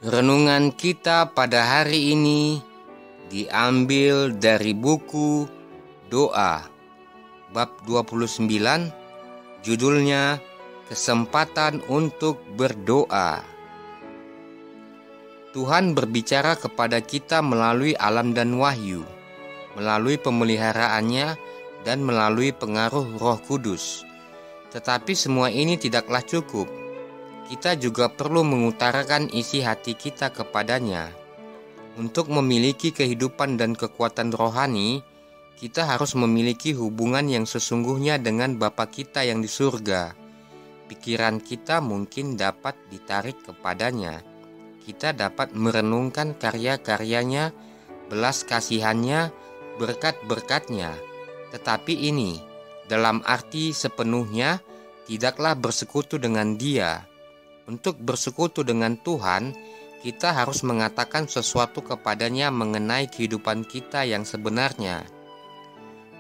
Renungan kita pada hari ini diambil dari buku Doa, bab 29, judulnya Kesempatan untuk Berdoa. Tuhan berbicara kepada kita melalui alam dan wahyu, melalui pemeliharaannya dan melalui pengaruh Roh Kudus. Tetapi semua ini tidaklah cukup. Kita juga perlu mengutarakan isi hati kita kepadanya. Untuk memiliki kehidupan dan kekuatan rohani, kita harus memiliki hubungan yang sesungguhnya dengan Bapa kita yang di surga. Pikiran kita mungkin dapat ditarik kepadanya. Kita dapat merenungkan karya-karyanya, belas kasihannya, berkat-berkatnya. Tetapi ini, dalam arti sepenuhnya, tidaklah bersekutu dengan Dia. Untuk bersekutu dengan Tuhan, kita harus mengatakan sesuatu kepadanya mengenai kehidupan kita yang sebenarnya.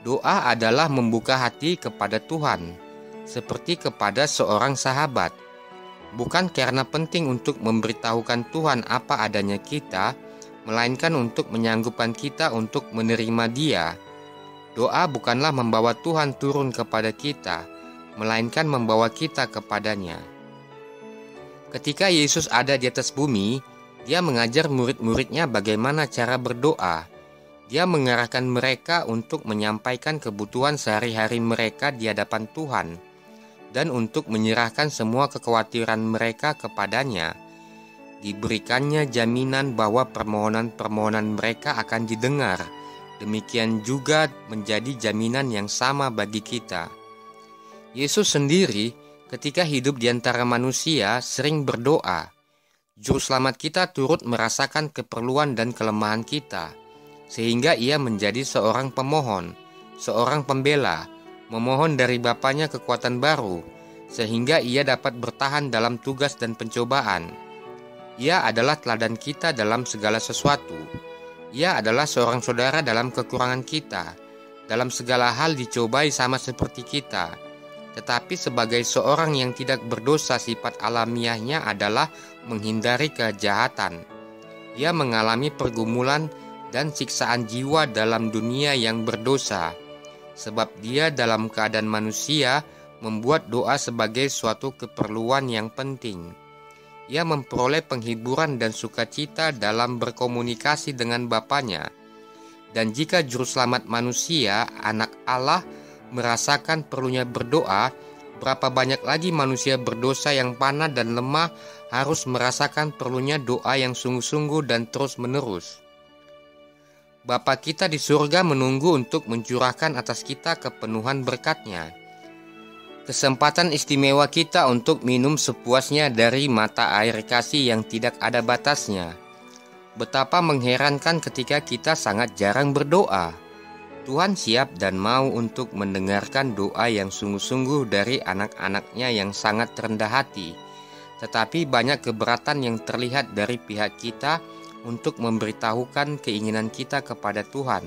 Doa adalah membuka hati kepada Tuhan, seperti kepada seorang sahabat. Bukan karena penting untuk memberitahukan Tuhan apa adanya kita, melainkan untuk menyanggupkan kita untuk menerima Dia. Doa bukanlah membawa Tuhan turun kepada kita, melainkan membawa kita kepadanya. Ketika Yesus ada di atas bumi, Dia mengajar murid-muridnya bagaimana cara berdoa. Dia mengarahkan mereka untuk menyampaikan kebutuhan sehari-hari mereka di hadapan Tuhan, dan untuk menyerahkan semua kekhawatiran mereka kepadanya. Diberikannya jaminan bahwa permohonan-permohonan mereka akan didengar. Demikian juga menjadi jaminan yang sama bagi kita. Yesus sendiri ketika hidup di antara manusia sering berdoa. Juru selamat kita turut merasakan keperluan dan kelemahan kita, sehingga Ia menjadi seorang pemohon, seorang pembela, memohon dari Bapanya kekuatan baru, sehingga Ia dapat bertahan dalam tugas dan pencobaan. Ia adalah teladan kita dalam segala sesuatu. Ia adalah seorang saudara dalam kekurangan kita, dalam segala hal dicobai sama seperti kita. Tetapi sebagai seorang yang tidak berdosa, sifat alamiahnya adalah menghindari kejahatan. Ia mengalami pergumulan dan siksaan jiwa dalam dunia yang berdosa. Sebab Dia dalam keadaan manusia membuat doa sebagai suatu keperluan yang penting. Ia memperoleh penghiburan dan sukacita dalam berkomunikasi dengan Bapanya. Dan jika juru selamat manusia, anak Allah, merasakan perlunya berdoa, berapa banyak lagi manusia berdosa yang panah dan lemah harus merasakan perlunya doa yang sungguh-sungguh dan terus-menerus. Bapa kita di surga menunggu untuk mencurahkan atas kita kepenuhan berkat-Nya. Kesempatan istimewa kita untuk minum sepuasnya dari mata air kasih yang tidak ada batasnya. Betapa mengherankan ketika kita sangat jarang berdoa. Tuhan siap dan mau untuk mendengarkan doa yang sungguh-sungguh dari anak-anak-Nya yang sangat rendah hati. Tetapi banyak keberatan yang terlihat dari pihak kita untuk memberitahukan keinginan kita kepada Tuhan.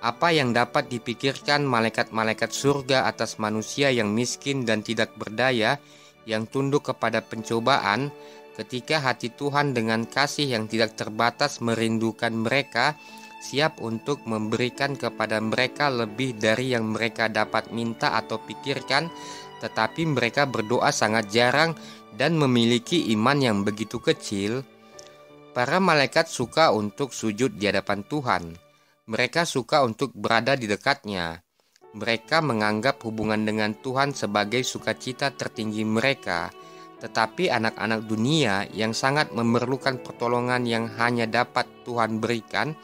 Apa yang dapat dipikirkan malaikat-malaikat surga atas manusia yang miskin dan tidak berdaya, yang tunduk kepada pencobaan, ketika hati Tuhan dengan kasih yang tidak terbatas merindukan mereka, siap untuk memberikan kepada mereka lebih dari yang mereka dapat minta atau pikirkan, tetapi mereka berdoa sangat jarang dan memiliki iman yang begitu kecil. Para malaikat suka untuk sujud di hadapan Tuhan. Mereka suka untuk berada di dekatnya. Mereka menganggap hubungan dengan Tuhan sebagai sukacita tertinggi mereka. Tetapi anak-anak dunia yang sangat memerlukan pertolongan yang hanya dapat Tuhan berikan,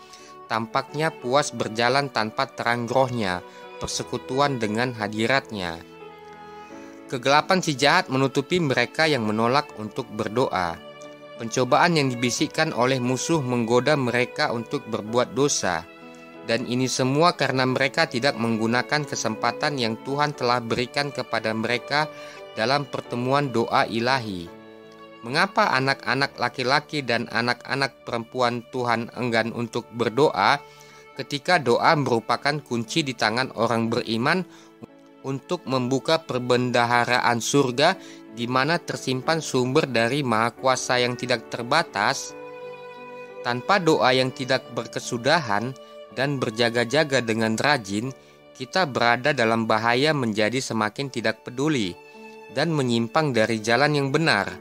tampaknya puas berjalan tanpa terang rohnya, persekutuan dengan hadiratnya. Kegelapan si jahat menutupi mereka yang menolak untuk berdoa. Pencobaan yang dibisikkan oleh musuh menggoda mereka untuk berbuat dosa. Dan ini semua karena mereka tidak menggunakan kesempatan yang Tuhan telah berikan kepada mereka dalam pertemuan doa ilahi. Mengapa anak-anak laki-laki dan anak-anak perempuan Tuhan enggan untuk berdoa ketika doa merupakan kunci di tangan orang beriman untuk membuka perbendaharaan surga di mana tersimpan sumber dari Maha Kuasa yang tidak terbatas. Tanpa doa yang tidak berkesudahan dan berjaga-jaga dengan rajin, kita berada dalam bahaya menjadi semakin tidak peduli dan menyimpang dari jalan yang benar.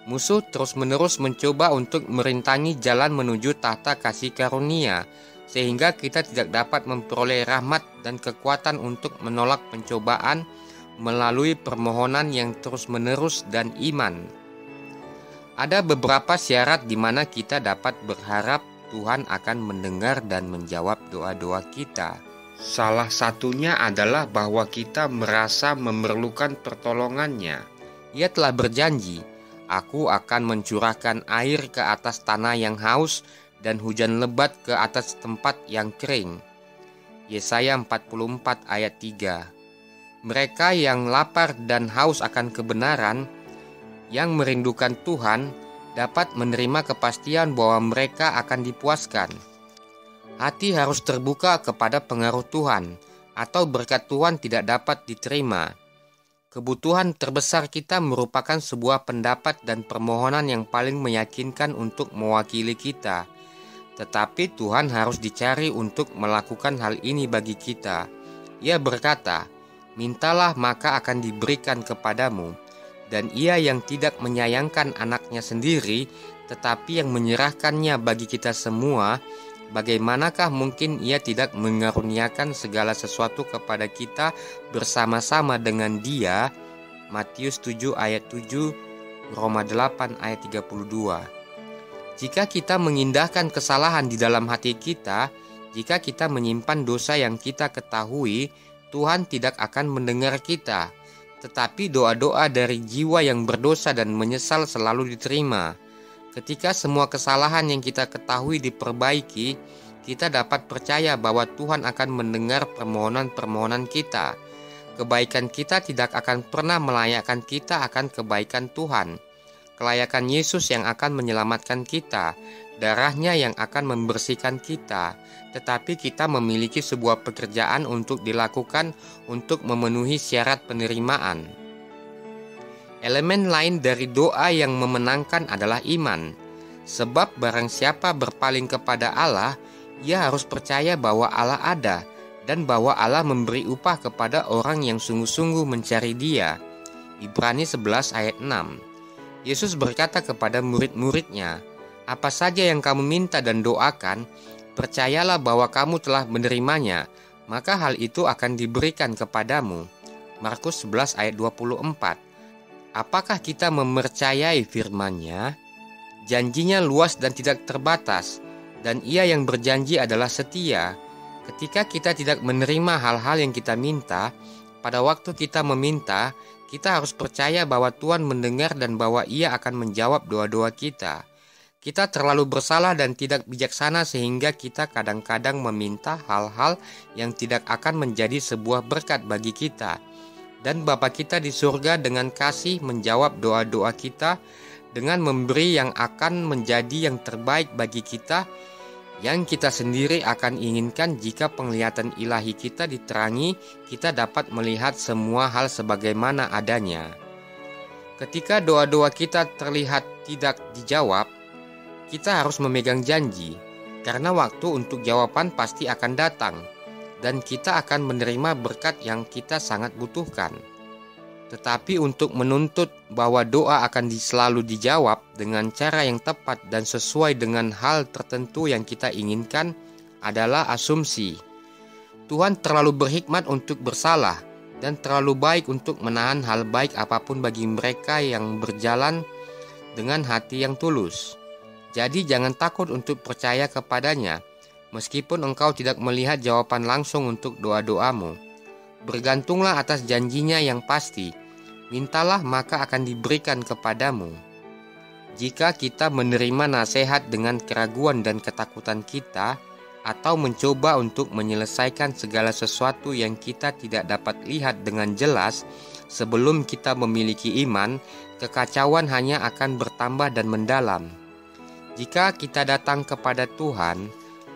Musuh terus-menerus mencoba untuk merintangi jalan menuju tahta kasih karunia, sehingga kita tidak dapat memperoleh rahmat dan kekuatan untuk menolak pencobaan melalui permohonan yang terus-menerus dan iman. Ada beberapa syarat di mana kita dapat berharap Tuhan akan mendengar dan menjawab doa-doa kita. Salah satunya adalah bahwa kita merasa memerlukan pertolongannya. Ia telah berjanji, "Aku akan mencurahkan air ke atas tanah yang haus dan hujan lebat ke atas tempat yang kering." Yesaya 44 ayat 3. Mereka yang lapar dan haus akan kebenaran, yang merindukan Tuhan, dapat menerima kepastian bahwa mereka akan dipuaskan. Hati harus terbuka kepada pengaruh Tuhan, atau berkat Tuhan tidak dapat diterima. Kebutuhan terbesar kita merupakan sebuah pendapat dan permohonan yang paling meyakinkan untuk mewakili kita. Tetapi Tuhan harus dicari untuk melakukan hal ini bagi kita. Ia berkata, "Mintalah maka akan diberikan kepadamu." Dan Ia yang tidak menyayangkan anaknya sendiri, tetapi yang menyerahkannya bagi kita semua, bagaimanakah mungkin Ia tidak mengaruniakan segala sesuatu kepada kita bersama-sama dengan Dia? Matius 7 ayat 7, Roma 8 ayat 32. Jika kita mengindahkan kesalahan di dalam hati kita, jika kita menyimpan dosa yang kita ketahui, Tuhan tidak akan mendengar kita. Tetapi doa-doa dari jiwa yang berdosa dan menyesal selalu diterima. Ketika semua kesalahan yang kita ketahui diperbaiki, kita dapat percaya bahwa Tuhan akan mendengar permohonan-permohonan kita. Kebaikan kita tidak akan pernah melayakkan kita akan kebaikan Tuhan. Kelayakan Yesus yang akan menyelamatkan kita, darahnya yang akan membersihkan kita. Tetapi kita memiliki sebuah pekerjaan untuk dilakukan untuk memenuhi syarat penerimaan. Elemen lain dari doa yang memenangkan adalah iman. Sebab barang siapa berpaling kepada Allah, ia harus percaya bahwa Allah ada dan bahwa Allah memberi upah kepada orang yang sungguh-sungguh mencari Dia. Ibrani 11 ayat 6. Yesus berkata kepada murid-muridnya, "Apa saja yang kamu minta dan doakan, percayalah bahwa kamu telah menerimanya, maka hal itu akan diberikan kepadamu." Markus 11 ayat 24. Apakah kita mempercayai firman-Nya? Janjinya luas dan tidak terbatas, dan Ia yang berjanji adalah setia. Ketika kita tidak menerima hal-hal yang kita minta, pada waktu kita meminta, kita harus percaya bahwa Tuhan mendengar dan bahwa Ia akan menjawab doa-doa kita. Kita terlalu bersalah dan tidak bijaksana sehingga kita kadang-kadang meminta hal-hal yang tidak akan menjadi sebuah berkat bagi kita. Dan Bapa kita di surga dengan kasih menjawab doa-doa kita dengan memberi yang akan menjadi yang terbaik bagi kita, yang kita sendiri akan inginkan. Jika penglihatan ilahi kita diterangi, kita dapat melihat semua hal sebagaimana adanya. Ketika doa-doa kita terlihat tidak dijawab, kita harus memegang janji, karena waktu untuk jawaban pasti akan datang, dan kita akan menerima berkat yang kita sangat butuhkan. Tetapi untuk menuntut bahwa doa akan selalu dijawab dengan cara yang tepat dan sesuai dengan hal tertentu yang kita inginkan adalah asumsi. Tuhan terlalu berhikmat untuk bersalah dan terlalu baik untuk menahan hal baik apapun bagi mereka yang berjalan dengan hati yang tulus. Jadi jangan takut untuk percaya kepadanya, meskipun engkau tidak melihat jawaban langsung untuk doa-doamu. Bergantunglah atas janjinya yang pasti. Mintalah maka akan diberikan kepadamu. Jika kita menerima nasihat dengan keraguan dan ketakutan kita, atau mencoba untuk menyelesaikan segala sesuatu yang kita tidak dapat lihat dengan jelas sebelum kita memiliki iman, kekacauan hanya akan bertambah dan mendalam. Jika kita datang kepada Tuhan,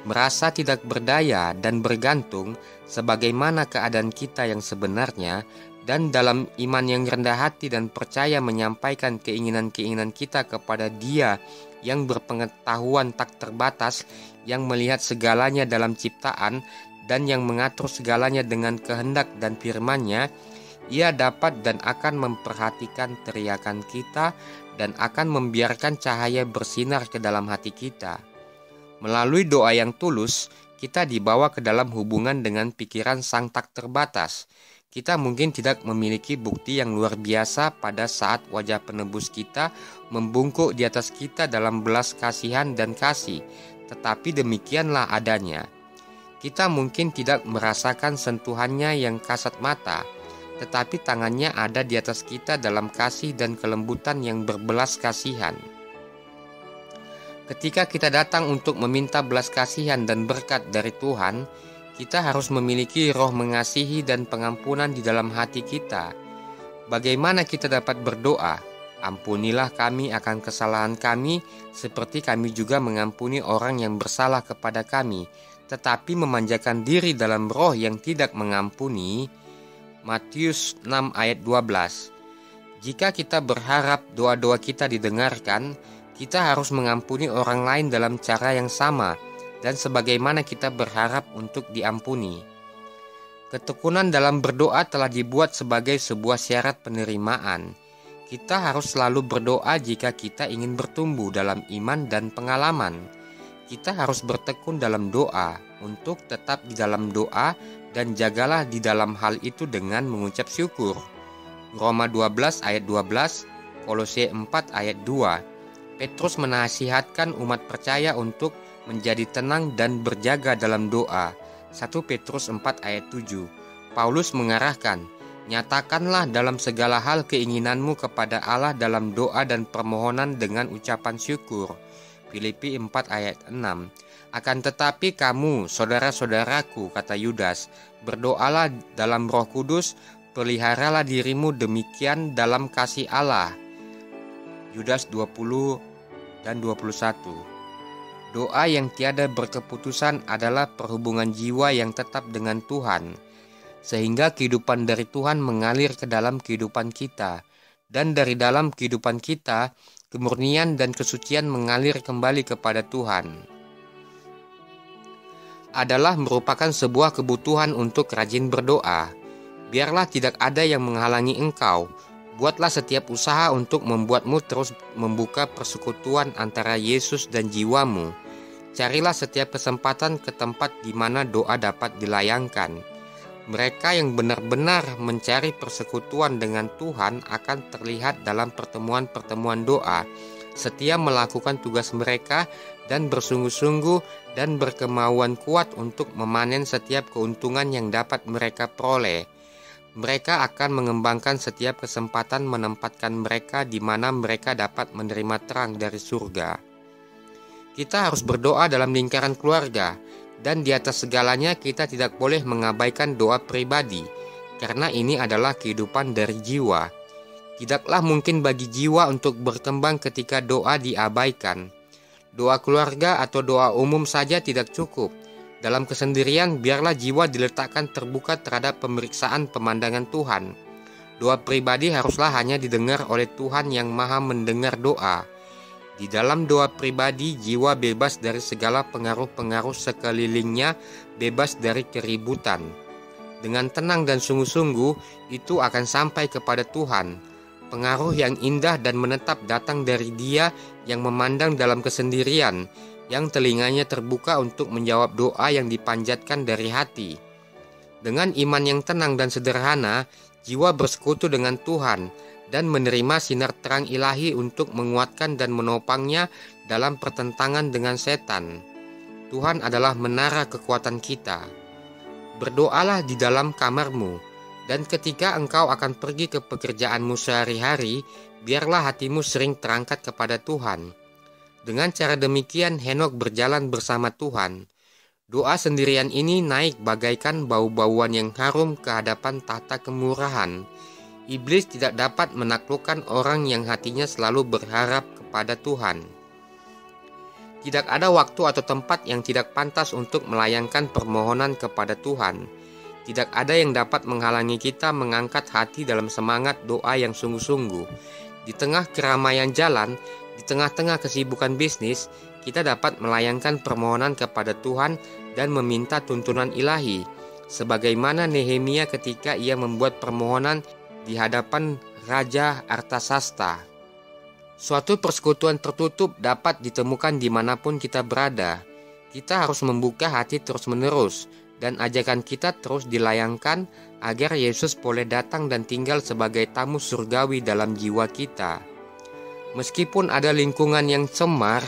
merasa tidak berdaya dan bergantung sebagaimana keadaan kita yang sebenarnya, dan dalam iman yang rendah hati dan percaya menyampaikan keinginan-keinginan kita kepada Dia yang berpengetahuan tak terbatas, yang melihat segalanya dalam ciptaan dan yang mengatur segalanya dengan kehendak dan firman-Nya, Ia dapat dan akan memperhatikan teriakan kita dan akan membiarkan cahaya bersinar ke dalam hati kita. Melalui doa yang tulus, kita dibawa ke dalam hubungan dengan pikiran Sang tak terbatas. Kita mungkin tidak memiliki bukti yang luar biasa pada saat wajah penebus kita membungkuk di atas kita dalam belas kasihan dan kasih, tetapi demikianlah adanya. Kita mungkin tidak merasakan sentuhannya yang kasat mata, tetapi tangannya ada di atas kita dalam kasih dan kelembutan yang berbelas kasihan. Ketika kita datang untuk meminta belas kasihan dan berkat dari Tuhan, kita harus memiliki roh mengasihi dan pengampunan di dalam hati kita. Bagaimana kita dapat berdoa? Ampunilah kami akan kesalahan kami, seperti kami juga mengampuni orang yang bersalah kepada kami, tetapi memanjakan diri dalam roh yang tidak mengampuni. Matius 6 ayat 12. Jika kita berharap doa-doa kita didengarkan, kita harus mengampuni orang lain dalam cara yang sama, dan sebagaimana kita berharap untuk diampuni. Ketekunan dalam berdoa telah dibuat sebagai sebuah syarat penerimaan. Kita harus selalu berdoa jika kita ingin bertumbuh dalam iman dan pengalaman. Kita harus bertekun dalam doa, untuk tetap di dalam doa, dan jagalah di dalam hal itu dengan mengucap syukur. Roma 12 ayat 12, Kolose 4 ayat 2. Petrus menasihatkan umat percaya untuk menjadi tenang dan berjaga dalam doa. 1 Petrus 4 ayat 7. Paulus mengarahkan, nyatakanlah dalam segala hal keinginanmu kepada Allah dalam doa dan permohonan dengan ucapan syukur. Filipi 4 ayat 6. Akan tetapi kamu, saudara-saudaraku, kata Yudas, berdoalah dalam Roh Kudus, peliharalah dirimu demikian dalam kasih Allah. Yudas 20 dan 21. Doa yang tiada berkeputusan adalah perhubungan jiwa yang tetap dengan Tuhan, sehingga kehidupan dari Tuhan mengalir ke dalam kehidupan kita, dan dari dalam kehidupan kita, kemurnian dan kesucian mengalir kembali kepada Tuhan. Adalah merupakan sebuah kebutuhan untuk rajin berdoa. Biarlah tidak ada yang menghalangi engkau. Buatlah setiap usaha untuk membuatmu terus membuka persekutuan antara Yesus dan jiwamu. Carilah setiap kesempatan ke tempat di mana doa dapat dilayangkan. Mereka yang benar-benar mencari persekutuan dengan Tuhan akan terlihat dalam pertemuan-pertemuan doa, setia melakukan tugas mereka dan bersungguh-sungguh dan berkemauan kuat untuk memanen setiap keuntungan yang dapat mereka peroleh. Mereka akan mengembangkan setiap kesempatan menempatkan mereka di mana mereka dapat menerima terang dari surga. Kita harus berdoa dalam lingkaran keluarga, dan di atas segalanya kita tidak boleh mengabaikan doa pribadi, karena ini adalah kehidupan dari jiwa. Tidaklah mungkin bagi jiwa untuk berkembang ketika doa diabaikan. Doa keluarga atau doa umum saja tidak cukup. Dalam kesendirian, biarlah jiwa diletakkan terbuka terhadap pemeriksaan pemandangan Tuhan. Doa pribadi haruslah hanya didengar oleh Tuhan yang Maha mendengar doa. Di dalam doa pribadi, jiwa bebas dari segala pengaruh-pengaruh sekelilingnya, bebas dari keributan. Dengan tenang dan sungguh-sungguh, itu akan sampai kepada Tuhan. Pengaruh yang indah dan menetap datang dari Dia yang memandang dalam kesendirian, yang telinganya terbuka untuk menjawab doa yang dipanjatkan dari hati. Dengan iman yang tenang dan sederhana, jiwa bersekutu dengan Tuhan dan menerima sinar terang ilahi untuk menguatkan dan menopangnya dalam pertentangan dengan setan. Tuhan adalah menara kekuatan kita. Berdoalah di dalam kamarmu, dan ketika engkau akan pergi ke pekerjaanmu sehari-hari, biarlah hatimu sering terangkat kepada Tuhan. Dengan cara demikian, Henokh berjalan bersama Tuhan. Doa sendirian ini naik bagaikan bau-bauan yang harum ke hadapan tahta kemurahan. Iblis tidak dapat menaklukkan orang yang hatinya selalu berharap kepada Tuhan. Tidak ada waktu atau tempat yang tidak pantas untuk melayangkan permohonan kepada Tuhan. Tidak ada yang dapat menghalangi kita mengangkat hati dalam semangat doa yang sungguh-sungguh. Di tengah keramaian jalan, di tengah-tengah kesibukan bisnis, kita dapat melayangkan permohonan kepada Tuhan dan meminta tuntunan ilahi, sebagaimana Nehemia ketika ia membuat permohonan di hadapan Raja Artasasta. Suatu persekutuan tertutup dapat ditemukan dimanapun kita berada. Kita harus membuka hati terus-menerus, dan ajakan kita terus dilayangkan agar Yesus boleh datang dan tinggal sebagai tamu surgawi dalam jiwa kita. Meskipun ada lingkungan yang cemar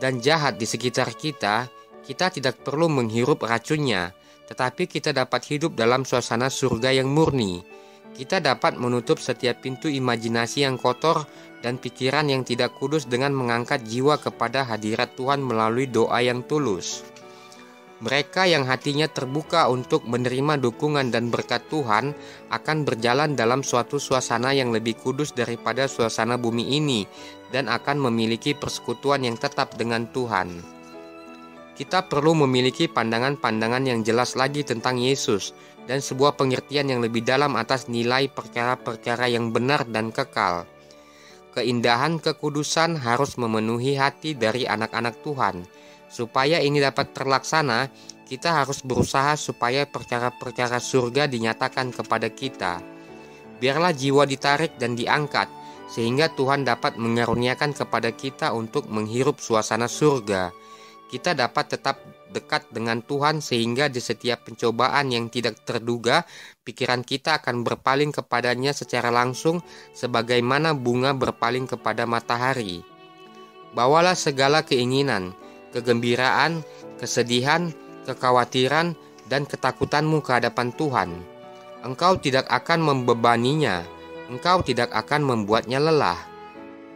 dan jahat di sekitar kita, kita tidak perlu menghirup racunnya, tetapi kita dapat hidup dalam suasana surga yang murni. Kita dapat menutup setiap pintu imajinasi yang kotor dan pikiran yang tidak kudus dengan mengangkat jiwa kepada hadirat Tuhan melalui doa yang tulus. Mereka yang hatinya terbuka untuk menerima dukungan dan berkat Tuhan akan berjalan dalam suatu suasana yang lebih kudus daripada suasana bumi ini dan akan memiliki persekutuan yang tetap dengan Tuhan. Kita perlu memiliki pandangan-pandangan yang jelas lagi tentang Yesus dan sebuah pengertian yang lebih dalam atas nilai perkara-perkara yang benar dan kekal. Keindahan kekudusan harus memenuhi hati dari anak-anak Tuhan. Supaya ini dapat terlaksana, kita harus berusaha supaya perkara-perkara surga dinyatakan kepada kita. Biarlah jiwa ditarik dan diangkat, sehingga Tuhan dapat mengaruniakan kepada kita untuk menghirup suasana surga. Kita dapat tetap dekat dengan Tuhan sehingga di setiap pencobaan yang tidak terduga, pikiran kita akan berpaling kepadanya secara langsung sebagaimana bunga berpaling kepada matahari. Bawalah segala keinginan, kegembiraan, kesedihan, kekhawatiran, dan ketakutanmu ke hadapan Tuhan. Engkau tidak akan membebaninya, engkau tidak akan membuatnya lelah.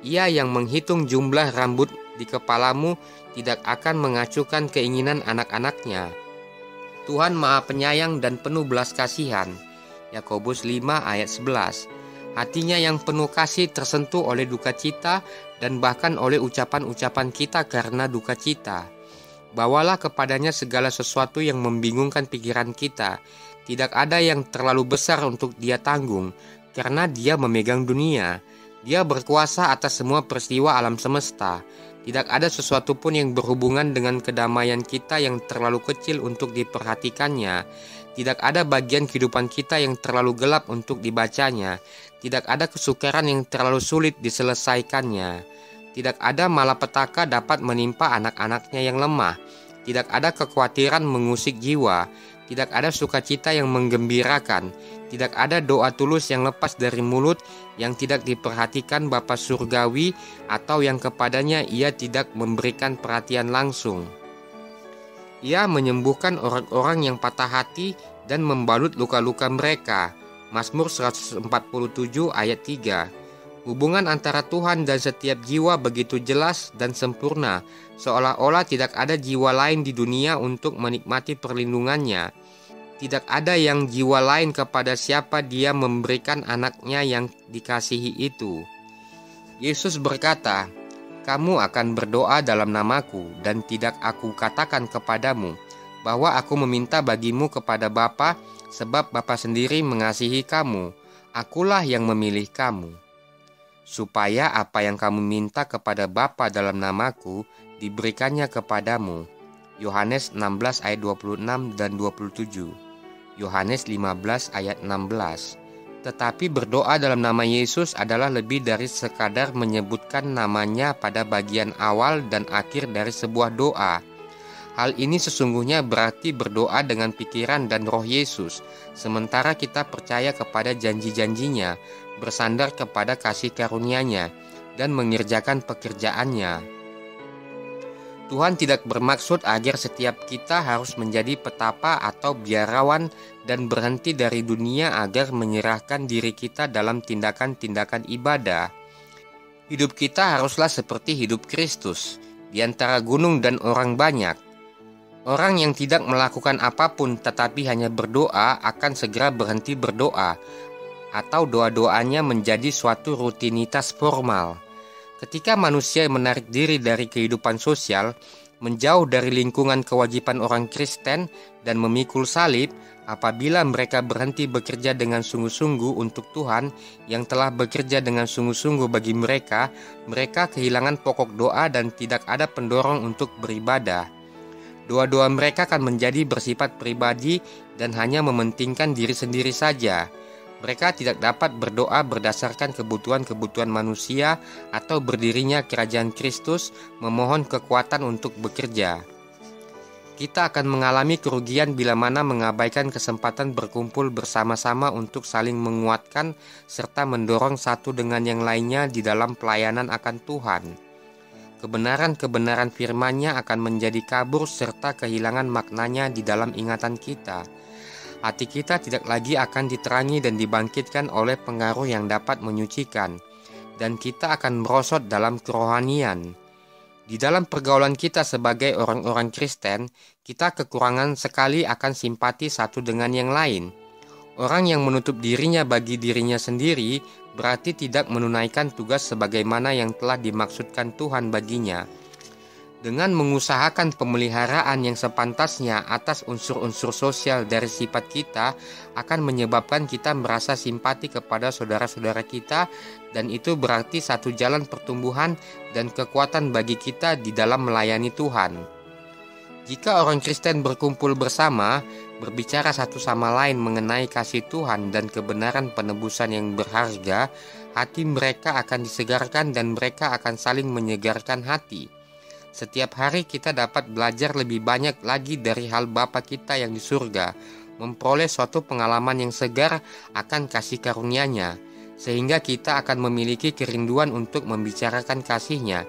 Ia yang menghitung jumlah rambut di kepalamu tidak akan mengacuhkan keinginan anak-anaknya. Tuhan Maha Penyayang dan penuh belas kasihan. Yakobus 5 ayat 11. Hatinya yang penuh kasih tersentuh oleh duka cita dan bahkan oleh ucapan-ucapan kita karena duka cita. Bawalah kepadanya segala sesuatu yang membingungkan pikiran kita. Tidak ada yang terlalu besar untuk dia tanggung, karena dia memegang dunia. Dia berkuasa atas semua peristiwa alam semesta. Tidak ada sesuatu pun yang berhubungan dengan kedamaian kita yang terlalu kecil untuk diperhatikannya. Tidak ada bagian kehidupan kita yang terlalu gelap untuk dibacanya. Tidak ada kesukaran yang terlalu sulit diselesaikannya. Tidak ada malapetaka dapat menimpa anak-anaknya yang lemah. Tidak ada kekhawatiran mengusik jiwa. Tidak ada sukacita yang menggembirakan. Tidak ada doa tulus yang lepas dari mulut yang tidak diperhatikan Bapa Surgawi atau yang kepadanya ia tidak memberikan perhatian langsung. Ia menyembuhkan orang-orang yang patah hati dan membalut luka-luka mereka. Mazmur 147 ayat 3. Hubungan antara Tuhan dan setiap jiwa begitu jelas dan sempurna, seolah-olah tidak ada jiwa lain di dunia untuk menikmati perlindungannya. Tidak ada yang jiwa lain kepada siapa dia memberikan anaknya yang dikasihi itu. Yesus berkata, "Kamu akan berdoa dalam namaku, dan tidak aku katakan kepadamu bahwa aku meminta bagimu kepada Bapa, sebab Bapa sendiri mengasihi kamu. Akulah yang memilih kamu, supaya apa yang kamu minta kepada Bapa dalam namaku diberikannya kepadamu." Yohanes 16 ayat 26 dan 27. Yohanes 15 ayat 16. Tetapi berdoa dalam nama Yesus adalah lebih dari sekadar menyebutkan namanya pada bagian awal dan akhir dari sebuah doa. Hal ini sesungguhnya berarti berdoa dengan pikiran dan roh Yesus, sementara kita percaya kepada janji-janjinya, bersandar kepada kasih karunia-Nya, dan mengerjakan pekerjaannya. Tuhan tidak bermaksud agar setiap kita harus menjadi petapa atau biarawan dan berhenti dari dunia agar menyerahkan diri kita dalam tindakan-tindakan ibadah. Hidup kita haruslah seperti hidup Kristus, di antara gunung dan orang banyak. Orang yang tidak melakukan apapun tetapi hanya berdoa akan segera berhenti berdoa, atau doa-doanya menjadi suatu rutinitas formal. Ketika manusia menarik diri dari kehidupan sosial, menjauh dari lingkungan kewajiban orang Kristen dan memikul salib. Apabila mereka berhenti bekerja dengan sungguh-sungguh untuk Tuhan yang telah bekerja dengan sungguh-sungguh bagi mereka, mereka kehilangan pokok doa dan tidak ada pendorong untuk beribadah. Doa-doa mereka akan menjadi bersifat pribadi dan hanya mementingkan diri sendiri saja. Mereka tidak dapat berdoa berdasarkan kebutuhan-kebutuhan manusia atau berdirinya kerajaan Kristus memohon kekuatan untuk bekerja. Kita akan mengalami kerugian bila mana mengabaikan kesempatan berkumpul bersama-sama untuk saling menguatkan serta mendorong satu dengan yang lainnya di dalam pelayanan akan Tuhan. Kebenaran-kebenaran firman-Nya akan menjadi kabur serta kehilangan maknanya di dalam ingatan kita. Hati kita tidak lagi akan diterangi dan dibangkitkan oleh pengaruh yang dapat menyucikan, dan kita akan merosot dalam kerohanian. Di dalam pergaulan kita sebagai orang-orang Kristen, kita kekurangan sekali akan simpati satu dengan yang lain. Orang yang menutup dirinya bagi dirinya sendiri berarti tidak menunaikan tugas sebagaimana yang telah dimaksudkan Tuhan baginya. Dengan mengusahakan pemeliharaan yang sepantasnya atas unsur-unsur sosial dari sifat kita akan menyebabkan kita merasa simpati kepada saudara-saudara kita, dan itu berarti satu jalan pertumbuhan dan kekuatan bagi kita di dalam melayani Tuhan. Jika orang Kristen berkumpul bersama, berbicara satu sama lain mengenai kasih Tuhan dan kebenaran penebusan yang berharga, hati mereka akan disegarkan dan mereka akan saling menyegarkan hati. Setiap hari kita dapat belajar lebih banyak lagi dari hal Bapa kita yang di surga, memperoleh suatu pengalaman yang segar akan kasih karunia-Nya, sehingga kita akan memiliki kerinduan untuk membicarakan kasih-Nya.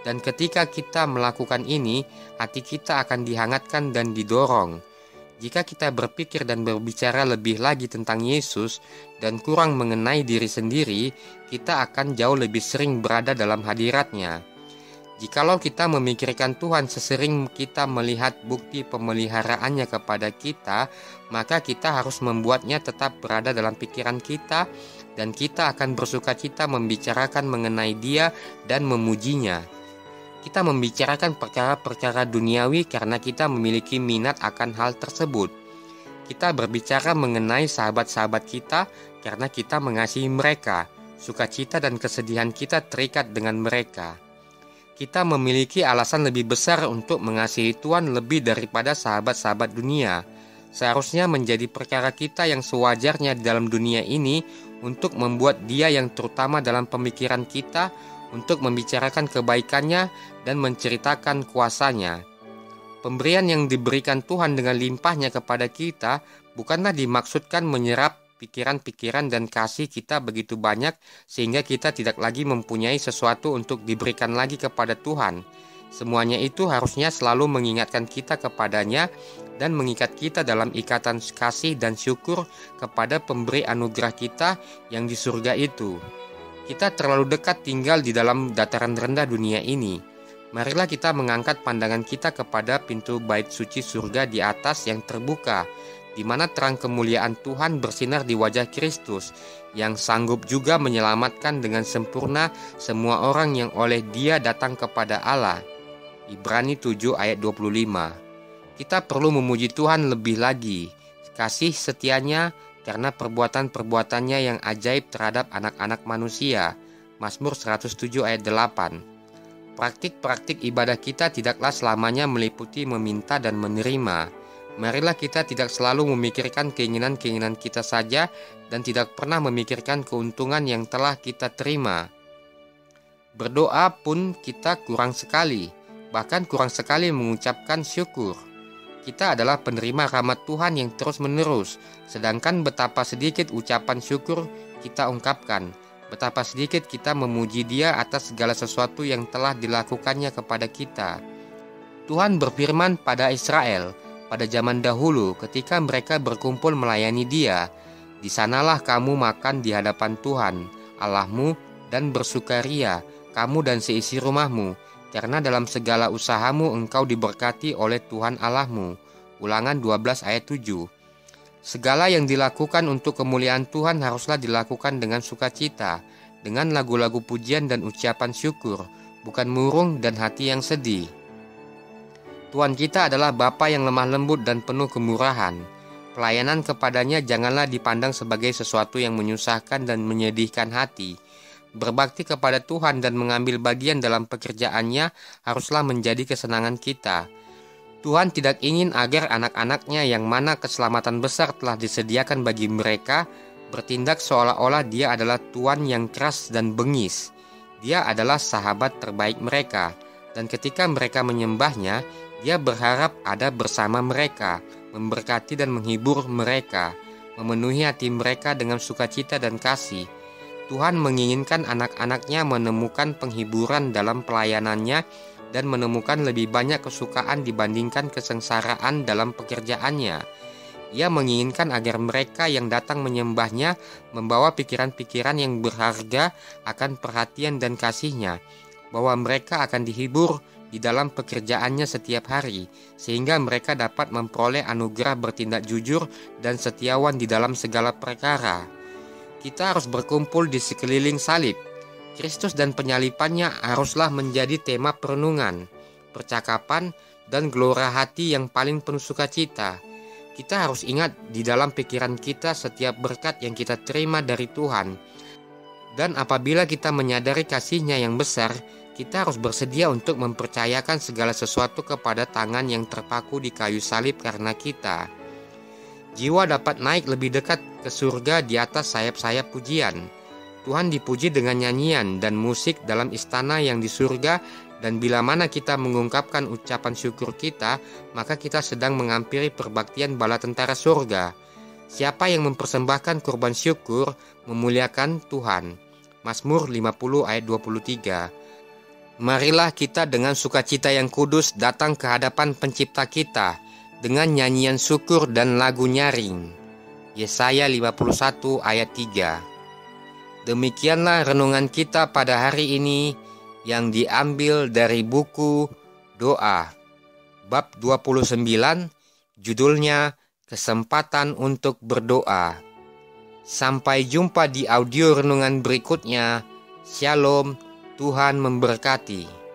Dan ketika kita melakukan ini, hati kita akan dihangatkan dan didorong. Jika kita berpikir dan berbicara lebih lagi tentang Yesus dan kurang mengenai diri sendiri, kita akan jauh lebih sering berada dalam hadirat-Nya. Jikalau kita memikirkan Tuhan sesering kita melihat bukti pemeliharaannya kepada kita, maka kita harus membuatnya tetap berada dalam pikiran kita, dan kita akan bersukacita membicarakan mengenai Dia dan memujinya. Kita membicarakan perkara-perkara duniawi karena kita memiliki minat akan hal tersebut. Kita berbicara mengenai sahabat-sahabat kita karena kita mengasihi mereka. Sukacita dan kesedihan kita terikat dengan mereka. Kita memiliki alasan lebih besar untuk mengasihi Tuhan lebih daripada sahabat-sahabat dunia. Seharusnya menjadi perkara kita yang sewajarnya di dalam dunia ini untuk membuat Dia yang terutama dalam pemikiran kita, untuk membicarakan kebaikan-Nya dan menceritakan kuasa-Nya. Pemberian yang diberikan Tuhan dengan limpahnya kepada kita bukanlah dimaksudkan menyerap pikiran-pikiran dan kasih kita begitu banyak sehingga kita tidak lagi mempunyai sesuatu untuk diberikan lagi kepada Tuhan. Semuanya itu harusnya selalu mengingatkan kita kepadanya dan mengikat kita dalam ikatan kasih dan syukur kepada pemberi anugerah kita yang di surga itu. Kita terlalu dekat tinggal di dalam dataran rendah dunia ini. Marilah kita mengangkat pandangan kita kepada pintu bait suci surga di atas yang terbuka, di mana terang kemuliaan Tuhan bersinar di wajah Kristus, yang sanggup juga menyelamatkan dengan sempurna semua orang yang oleh Dia datang kepada Allah. Ibrani 7 ayat 25. Kita perlu memuji Tuhan lebih lagi, kasih setianya karena perbuatan-perbuatannya yang ajaib terhadap anak-anak manusia. Mazmur 107 ayat 8. Praktik-praktik ibadah kita tidaklah selamanya meliputi meminta dan menerima. Marilah kita tidak selalu memikirkan keinginan-keinginan kita saja dan tidak pernah memikirkan keuntungan yang telah kita terima. Berdoa pun kita kurang sekali, bahkan kurang sekali mengucapkan syukur. Kita adalah penerima rahmat Tuhan yang terus-menerus, sedangkan betapa sedikit ucapan syukur kita ungkapkan, betapa sedikit kita memuji Dia atas segala sesuatu yang telah dilakukannya kepada kita. Tuhan berfirman pada Israel pada zaman dahulu ketika mereka berkumpul melayani Dia, "Di sanalah kamu makan di hadapan Tuhan Allahmu dan bersukaria, kamu dan seisi rumahmu, karena dalam segala usahamu engkau diberkati oleh Tuhan Allahmu." Ulangan 12 ayat 7. Segala yang dilakukan untuk kemuliaan Tuhan haruslah dilakukan dengan sukacita, dengan lagu-lagu pujian dan ucapan syukur, bukan murung dan hati yang sedih. Tuhan kita adalah Bapa yang lemah lembut dan penuh kemurahan. Pelayanan kepadanya janganlah dipandang sebagai sesuatu yang menyusahkan dan menyedihkan hati. Berbakti kepada Tuhan dan mengambil bagian dalam pekerjaannya haruslah menjadi kesenangan kita. Tuhan tidak ingin agar anak-anaknya yang mana keselamatan besar telah disediakan bagi mereka bertindak seolah-olah Dia adalah Tuhan yang keras dan bengis. Dia adalah sahabat terbaik mereka, dan ketika mereka menyembahnya, Dia berharap ada bersama mereka, memberkati dan menghibur mereka, memenuhi hati mereka dengan sukacita dan kasih. Tuhan menginginkan anak-anaknya menemukan penghiburan dalam pelayanannya dan menemukan lebih banyak kesukaan dibandingkan kesengsaraan dalam pekerjaannya. Ia menginginkan agar mereka yang datang menyembahnya membawa pikiran-pikiran yang berharga akan perhatian dan kasih-Nya, bahwa mereka akan dihibur di dalam pekerjaannya setiap hari, sehingga mereka dapat memperoleh anugerah bertindak jujur dan setiawan di dalam segala perkara. Kita harus berkumpul di sekeliling salib. Kristus dan penyalipannya haruslah menjadi tema perenungan, percakapan, dan gelora hati yang paling penuh sukacita. Kita harus ingat di dalam pikiran kita setiap berkat yang kita terima dari Tuhan. Dan apabila kita menyadari kasih-Nya yang besar, kita harus bersedia untuk mempercayakan segala sesuatu kepada tangan yang terpaku di kayu salib karena kita. Jiwa dapat naik lebih dekat ke surga di atas sayap-sayap pujian. Tuhan dipuji dengan nyanyian dan musik dalam istana yang di surga, dan bila mana kita mengungkapkan ucapan syukur kita, maka kita sedang menghampiri perbaktian bala tentara surga. Siapa yang mempersembahkan kurban syukur memuliakan Tuhan. Mazmur 50 ayat 23. Marilah kita dengan sukacita yang kudus datang ke hadapan Pencipta kita dengan nyanyian syukur dan lagu nyaring. Yesaya 51 ayat 3. Demikianlah renungan kita pada hari ini yang diambil dari buku Doa, bab 29, judulnya Kesempatan untuk Berdoa. Sampai jumpa di audio renungan berikutnya. Shalom, Tuhan memberkati.